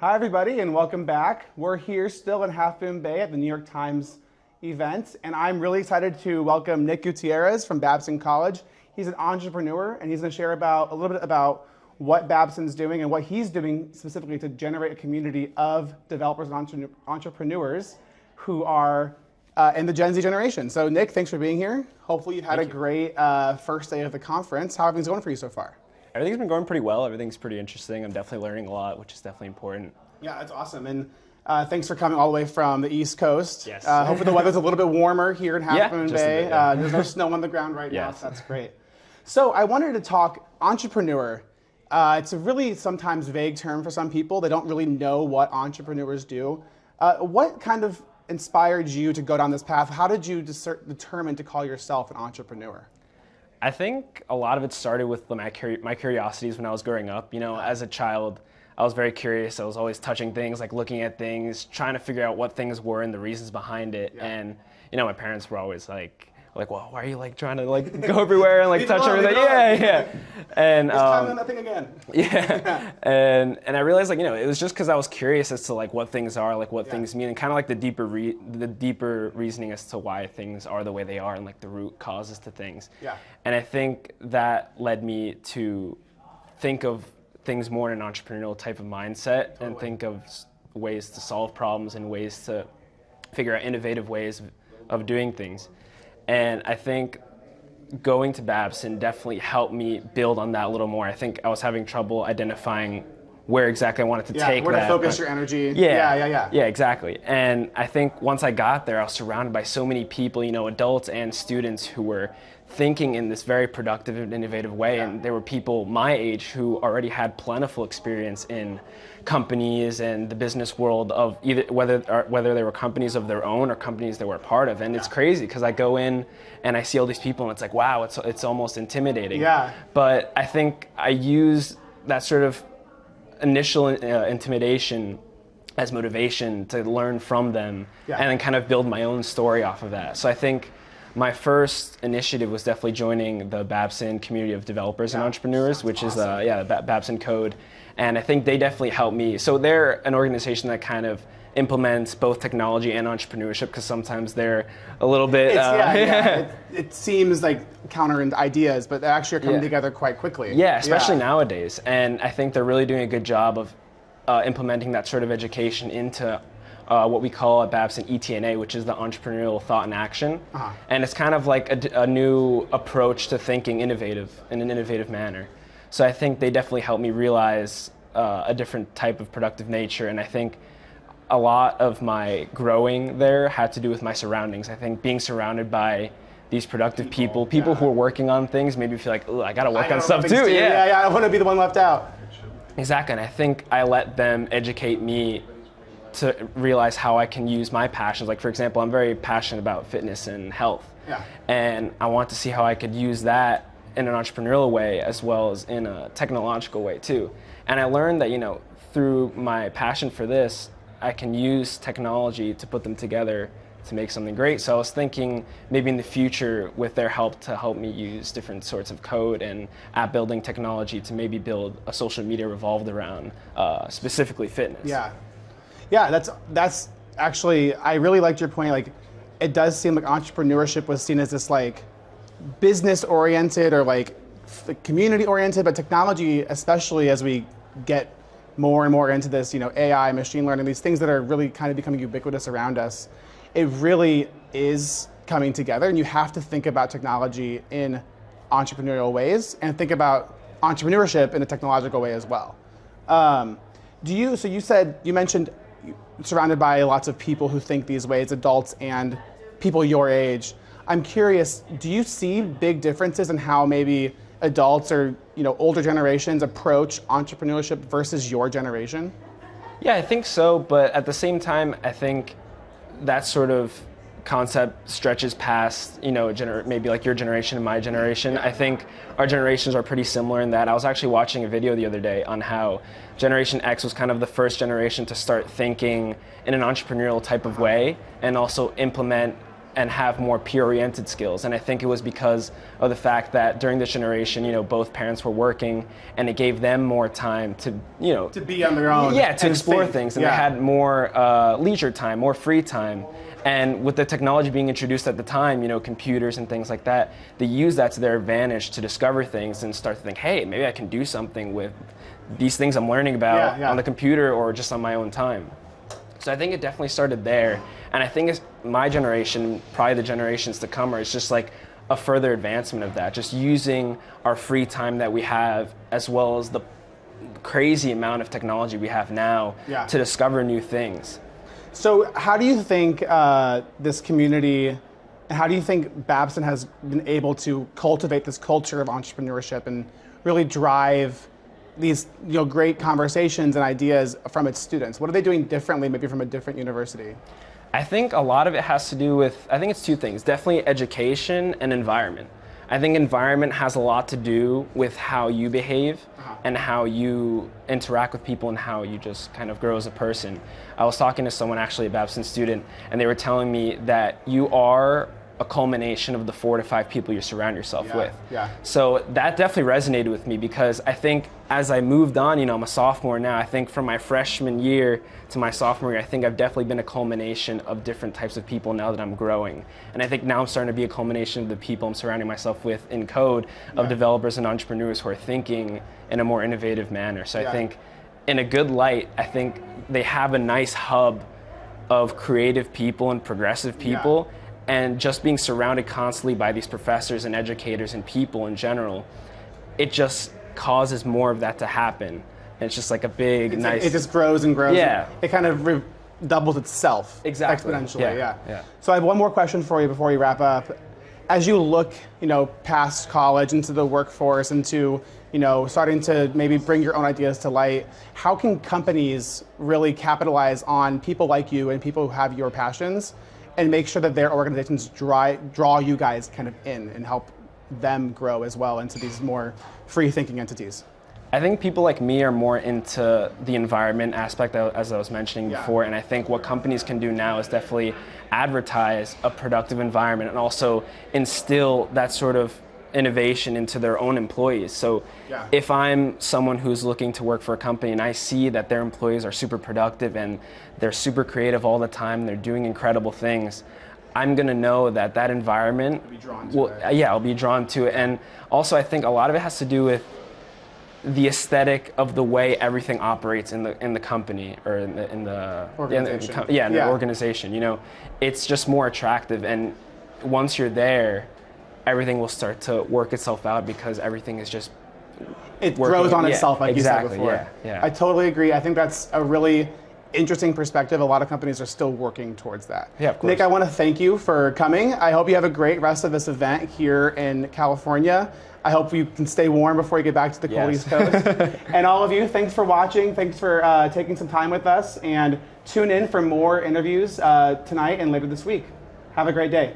Hi everybody and welcome back. We're here still in Half Moon Bay at the New York Times event, and I'm really excited to welcome Nick Gutierrez from Babson College. He's an entrepreneur and he's going to share a little bit about what Babson's doing and what he's doing specifically to generate a community of developers and entrepreneurs who are in the Gen Z generation. So Nick, thanks for being here. Hopefully you've had a great first day of the conference. How are things going for you so far? Everything's been going pretty well. Everything's pretty interesting. I'm definitely learning a lot, which is definitely important. Yeah, that's awesome. And thanks for coming all the way from the East Coast. Yes. Hopefully the weather's a little bit warmer here in Half Moon Bay. Bit, yeah. There's no snow on the ground right now, Yes. so that's great. So I wanted to talk entrepreneur. It's a really sometimes vague term for some people. They don't really know what entrepreneurs do. What kind of inspired you to go down this path? How did you determine to call yourself an entrepreneur? I think a lot of it started with my curiosities when I was growing up. You know, as a child, I was very curious. I was always touching things, like looking at things, trying to figure out what things were and the reasons behind it. Yeah. And, you know, my parents were always like, well, why are you like trying to like go everywhere and like touch everything? Yeah. And just time on that thing again. Yeah. and I realized, like, you know, it was just because I was curious as to like what things are, like what things mean, and kind of like the deeper reasoning as to why things are the way they are and like the root causes to things. Yeah. And I think that led me to think of things more in an entrepreneurial type of mindset. Totally. And think of ways to solve problems and ways to figure out innovative ways of doing things. And I think going to Babson definitely helped me build on that a little more. I think I was having trouble identifying where exactly I wanted to take where that. to focus your energy. Yeah, exactly. And I think once I got there, I was surrounded by so many people, you know, adults and students who were thinking in this very productive and innovative way. Yeah. And there were people my age who already had plentiful experience in companies and the business world of either whether they were companies of their own or companies they were a part of. And it's crazy because I go in and I see all these people and it's like, wow, it's almost intimidating. Yeah. But I think I use that sort of initial intimidation as motivation to learn from them and then kind of build my own story off of that. So I think my first initiative was definitely joining the Babson community of developers and entrepreneurs, which is Babson Code. And I think they definitely helped me. So they're an organization that kind of implements both technology and entrepreneurship because sometimes they're a little bit... It seems like counter ideas, but they actually are coming together quite quickly. Yeah, especially nowadays. And I think they're really doing a good job of implementing that sort of education into what we call at Babson ETNA, which is the entrepreneurial thought and action. Uh-huh. And it's kind of like a new approach to thinking in an innovative manner. So I think they definitely helped me realize a different type of productive nature. And I think a lot of my growing there had to do with my surroundings. I think being surrounded by these productive people who are working on things, maybe feel like, oh, I gotta work on stuff too. Yeah, I don't want to be the one left out. Exactly, and I think I let them educate me to realize how I can use my passions. Like, for example, I'm very passionate about fitness and health. Yeah. And I want to see how I could use that in an entrepreneurial way as well as in a technological way too. And I learned that, you know, through my passion for this, I can use technology to put them together to make something great. So I was thinking maybe in the future with their help to help me use different sorts of code and app building technology to maybe build a social media revolved around specifically fitness. Yeah, that's actually, I really liked your point. Like, it does seem like entrepreneurship was seen as this like business oriented or like community oriented, but technology, especially as we get more and more into this, you know, AI, machine learning, these things that are really kind of becoming ubiquitous around us, it really is coming together, and you have to think about technology in entrepreneurial ways and think about entrepreneurship in a technological way as well. So you mentioned surrounded by lots of people who think these ways, adults and people your age. I'm curious, do you see big differences in how maybe adults or, you know, older generations approach entrepreneurship versus your generation? Yeah, I think so, but at the same time, I think that sort of concept stretches past, you know, maybe like your generation and my generation. I think our generations are pretty similar in that. I was actually watching a video the other day on how Generation X was kind of the first generation to start thinking in an entrepreneurial type of way and also implement and have more peer-oriented skills. And I think it was because of the fact that during this generation, both parents were working, and it gave them more time to, to be on their own. Yeah, to explore think. things, and they had more leisure time, more free time. And with the technology being introduced at the time, computers and things like that, they use that to their advantage to discover things and start to think, hey, maybe I can do something with these things I'm learning about on the computer or just on my own time. So I think it definitely started there. And I think it's my generation, probably the generations to come, it's just like a further advancement of that, just using our free time that we have, as well as the crazy amount of technology we have now to discover new things. So how do you think this community, how do you think Babson has been able to cultivate this culture of entrepreneurship and really drive these great conversations and ideas from its students? What are they doing differently, maybe from a different university? I think a lot of it has to do with, I think it's two things, definitely education and environment. I think environment has a lot to do with how you behave and how you interact with people and how you just kind of grow as a person. I was talking to someone, actually a Babson student, and they were telling me that you are a culmination of the 4 to 5 people you surround yourself with. So that definitely resonated with me, because I think as I moved on, I'm a sophomore now, I think from my freshman year to my sophomore year, I think I've definitely been a culmination of different types of people now that I'm growing. And I think now I'm starting to be a culmination of the people I'm surrounding myself with in code, of developers and entrepreneurs who are thinking in a more innovative manner. So I think in a good light, I think they have a nice hub of creative people and progressive people. And just being surrounded constantly by these professors and educators and people in general, it just causes more of that to happen. And it's just like a big, nice... It just grows and grows. Yeah. It kind of doubles itself. Exactly. Exponentially, So I have one more question for you before we wrap up. As you look, past college into the workforce, into, starting to maybe bring your own ideas to light, how can companies really capitalize on people like you and people who have your passions, and make sure that their organizations draw you guys kind of in and help them grow as well into these more free-thinking entities? I think people like me are more into the environment aspect, as I was mentioning before, and I think what companies can do now is definitely advertise a productive environment and also instill that sort of innovation into their own employees. So if I'm someone who's looking to work for a company and I see that their employees are super productive and they're super creative all the time, they're doing incredible things, I'm gonna know that that environment I'll be drawn to it. And also I think a lot of it has to do with the aesthetic of the way everything operates in the company or in the organization. It's just more attractive, and once you're there, everything will start to work itself out because everything is just grows on itself, like you said before. Yeah. I totally agree. I think that's a really interesting perspective. A lot of companies are still working towards that. Yeah, of course. Nick, I want to thank you for coming. I hope you have a great rest of this event here in California. I hope you can stay warm before you get back to the cold East Coast. And all of you, thanks for watching. Thanks for taking some time with us. And tune in for more interviews tonight and later this week. Have a great day.